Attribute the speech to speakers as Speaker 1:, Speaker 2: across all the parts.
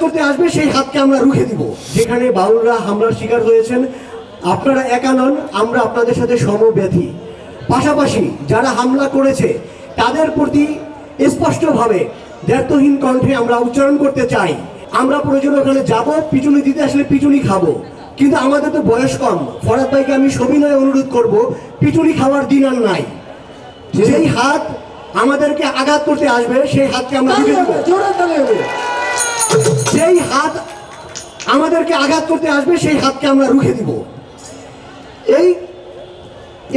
Speaker 1: করতে আসবে সেই হাতকে আমরা রুখে দিব। যেখানে বাউলরা হামলার শিকার হয়েছেন, আপনারা একা নন, আমরা আপনাদের সাথে সমব্যথী। পাশাপাশি যারা হামলা করেছে তাদের প্রতি স্পষ্টভাবে দ্ব্যর্থহীন কণ্ঠে আমরা উচ্চারণ করতে চাই, আমরা প্রয়োজনে ওখানে যাব, পিটুনি দিতে আসলে পিটুনি খাবো, কিন্তু আমাদের তো বয়স কম। ফরাদ ভাইকে আমি সবিনয়ে অনুরোধ করব, পিটুনি খাওয়ার দিন আর নাই। যেই হাত আমাদেরকে আঘাত করতে আসবে সেই হাতকে আমরা রুখে দেব। যেই হাত আমাদেরকে আঘাত করতে আসবে সেই হাতকে আমরা রুখে দিব।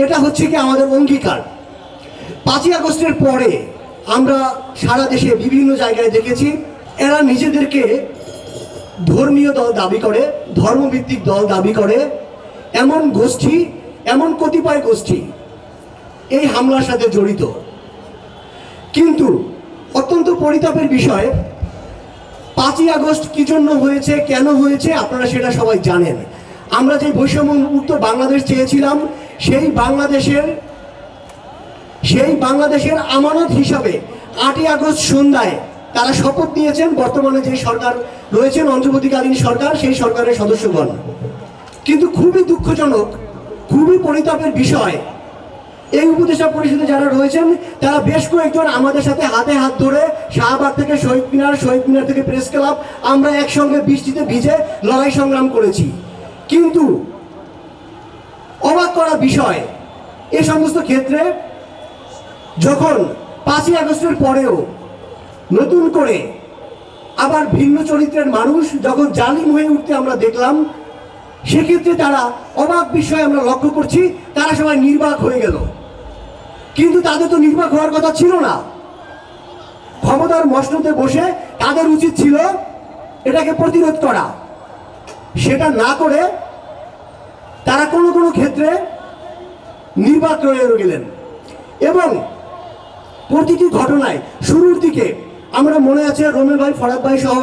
Speaker 1: এটা হচ্ছে কি আমাদের অঙ্গীকার। 5ই আগস্টের পরে আমরা সারা দেশে বিভিন্ন জায়গায় দেখেছি এরা নিজেদেরকে ধর্মীয় দল দাবি করে, ধর্মভিত্তিক দল দাবি করে, এমন গোষ্ঠী, এমন কতিপয় গোষ্ঠী এই হামলার সাথে জড়িত। কিন্তু অত্যন্ত পরিতাপের বিষয়, 5ই আগস্ট কি জন্য হয়েছে, কেন হয়েছে, আপনারা সেটা সবাই জানেন। আমরা যে বৈষম্যমুক্ত বাংলাদেশ চেয়েছিলাম, সেই বাংলাদেশের আমানত হিসাবে 8ই আগস্ট সন্ধ্যায় তারা শপথ নিয়েছেন বর্তমানে যে সরকার রয়েছেন, অন্তর্বর্তীকালীন সরকার, সেই সরকারের সদস্যগণ। কিন্তু খুবই দুঃখজনক, খুবই পরিতাপের বিষয়, এই উপদেষ্টা পরিষদে যারা রয়েছেন তারা বেশ কয়েকজন আমাদের সাথে হাতে হাত ধরে শাহবাগ থেকে শহীদ মিনার থেকে প্রেস ক্লাব আমরা একসঙ্গে বৃষ্টিতে ভিজে লড়াই সংগ্রাম করেছি। কিন্তু অবাক করা বিষয়, এ সমস্ত ক্ষেত্রে যখন 5ই আগস্টের পরেও নতুন করে আবার ভিন্ন চরিত্রের মানুষ যখন জালিম হয়ে উঠতে আমরা দেখলাম, সেক্ষেত্রে তারা অবাক বিষয় আমরা লক্ষ্য করছি, তারা সবাই নির্বাক হয়ে গেল। কিন্তু তাদের তো নির্বাক হওয়ার কথা ছিল না। ক্ষমতার মসনদে বসে তাদের উচিত ছিল এটাকে প্রতিরোধ করা। সেটা না করে তারা কোনো কোনো ক্ষেত্রে নির্বাক হয়ে গেলেন। এবং প্রতিটি ঘটনায় শুরুর দিকে আমরা মনে আছে রোমেল ভাই, ফরাদ ভাই সহ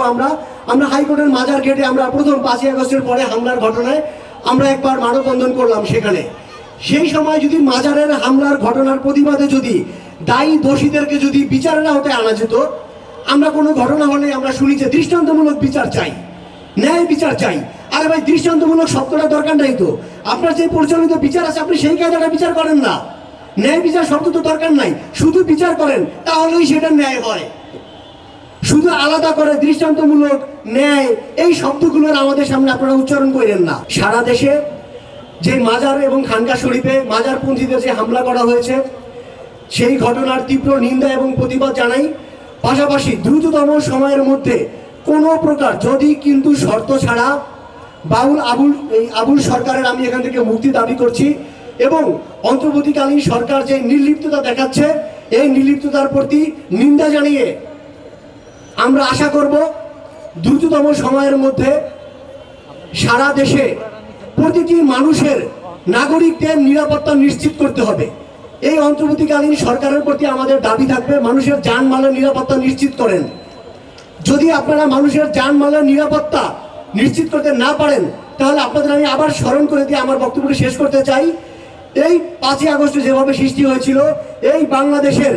Speaker 1: আমরা হাইকোর্টের মাজার গেটে আমরা প্রথম 5ই আগস্টের পরে হামলার ঘটনায় আমরা একবার মানববন্ধন করলাম। সেখানে সেই সময় যদি মাজারের হামলার ঘটনার প্রতিবাদে যদি দায়ী দোষীদেরকে যদি বিচারের আওতায় আনা যেত, আমরা কোনো ঘটনা হলে আমরা শুনি যে দৃষ্টান্তমূলক বিচার চাই, ন্যায় বিচার চাই। আরে ভাই, দৃষ্টান্তমূলক শব্দটা দরকার নাই তো। আপনার যে পরিচালিত বিচার আছে আপনি সেই কায়দাটা বিচার করেন না, ন্যায় বিচার শব্দ তো দরকার নাই, শুধু বিচার করেন, তাহলেই সেটা ন্যায় হয়। শুধু আলাদা করে দৃষ্টান্তমূলক, ন্যায়, এই শব্দগুলোর আমাদের সামনে আপনারা উচ্চারণ করেন না। সারা দেশে যে মাজার এবং খানকা শরীফে মাজারপন্থীদের যে হামলা করা হয়েছে, সেই ঘটনার তীব্র নিন্দা এবং প্রতিবাদ জানাই। পাশাপাশি দ্রুততম সময়ের মধ্যে কোনো প্রকার যদি কিন্তু শর্ত ছাড়া আবুল সরকারের আমি এখান থেকে মুক্তি দাবি করছি। এবং অন্তর্বর্তীকালীন সরকার যে নির্লিপ্ততা দেখাচ্ছে, এই নির্লিপ্ততার প্রতি নিন্দা জানিয়ে আমরা আশা করব দ্রুততম সময়ের মধ্যে সারা দেশে প্রতিটি মানুষের, নাগরিকদের নিরাপত্তা নিশ্চিত করতে হবে। এই অন্তর্বর্তীকালীন সরকারের প্রতি আমাদের দাবি থাকবে, মানুষের জানমালের নিরাপত্তা নিশ্চিত করেন। যদি আপনারা মানুষের জানমালের নিরাপত্তা নিশ্চিত করতে না পারেন, তাহলে আপনাদের আমি আবার স্মরণ করে দিয়ে আমার বক্তব্যটি শেষ করতে চাই। এই 5ই আগস্টে যেভাবে সৃষ্টি হয়েছিল, এই বাংলাদেশের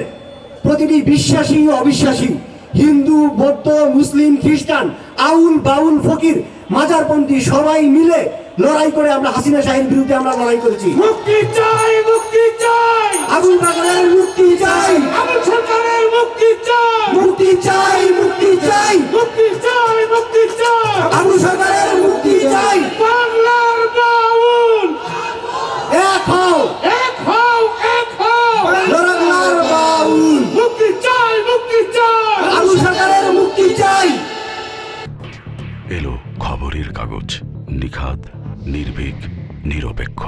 Speaker 1: প্রতিটি বিশ্বাসী ও অবিশ্বাসী, হিন্দু, বৌদ্ধ, মুসলিম, খ্রিস্টান, আউল, বাউল, ফকির, মাজারপন্থী সবাই মিলে লড়াই করে আমরা হাসিনা শাহীর বিরুদ্ধে আমরা লড়াই করেছি।
Speaker 2: মুক্তি চাই, মুক্তি চাই,
Speaker 1: আবুল বাগানের মুক্তি চাই,
Speaker 2: আবুল সরকারের মুক্তি চাই,
Speaker 1: মুক্তি চাই, মুক্তি চাই,
Speaker 2: মুক্তি চাই, মুক্তি চাই,
Speaker 1: আবুল সরকারের মুক্তি চাই।
Speaker 2: বাংলার বাউল
Speaker 1: এক হও,
Speaker 2: এক হও, এক হও,
Speaker 1: বাংলার বাউল,
Speaker 2: মুক্তি চাই, মুক্তি চাই,
Speaker 1: আবুল সরকারের মুক্তি চাই।
Speaker 3: এলো খবরের কাগজ, নিখাদ, নির্ভীক, নিরপেক্ষ।